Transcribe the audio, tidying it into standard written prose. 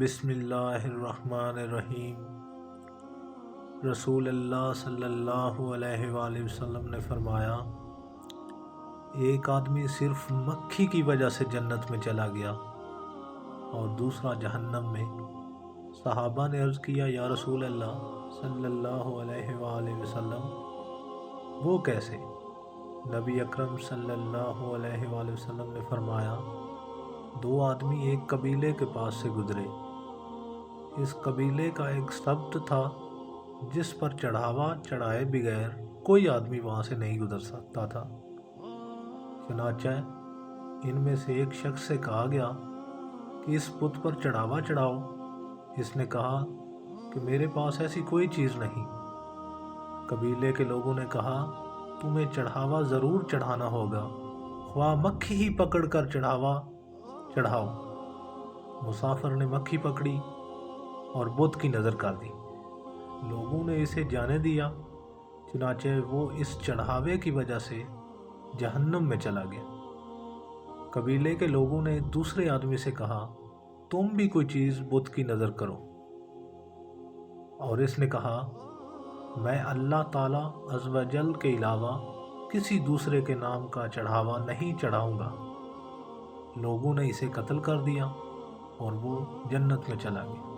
بسم اللہ الرحمن الرحیم۔ رسول اللہ صلی اللہ علیہ وآلہ وسلم نے فرمایا، ایک آدمی صرف مکھی کی وجہ سے جنت میں چلا گیا اور دوسرا جہنم میں۔ صحابہ نے عرض کیا، یا رسول اللہ صلی اللہ علیہ وآلہ وسلم، وہ کیسے؟ نبی اکرم صلی اللہ علیہ وآلہ وسلم نے فرمایا، دو آدمی ایک قبیلے کے پاس سے گزرے۔ اس قبیلے کا ایک سبت تھا جس پر چڑھاوا چڑھائے بغیر کوئی آدمی وہاں سے نہیں گزر سکتا تھا۔ چنانچہ ان میں سے ایک شخص سے کہا گیا کہ اس بت پر چڑھاوا چڑھاؤ۔ اس نے کہا کہ میرے پاس ایسی کوئی چیز نہیں۔ قبیلے کے لوگوں نے کہا، تمہیں چڑھاوا ضرور چڑھانا ہوگا، خواہ مکھی ہی پکڑ کر چڑھاوا چڑھاؤ۔ مسافر نے مکھی پکڑی اور بت کی نظر کر دی۔ لوگوں نے اسے جانے دیا، چنانچہ وہ اس چڑھاوے کی وجہ سے جہنم میں چلا گیا۔ قبیلے کے لوگوں نے دوسرے آدمی سے کہا، تم بھی کوئی چیز بت کی نظر کرو، اور اس نے کہا، میں اللہ تعالیٰ عز و جل کے علاوہ کسی دوسرے کے نام کا چڑھاوا نہیں چڑھاؤں گا۔ لوگوں نے اسے قتل کر دیا اور وہ جنت میں چلا گیا۔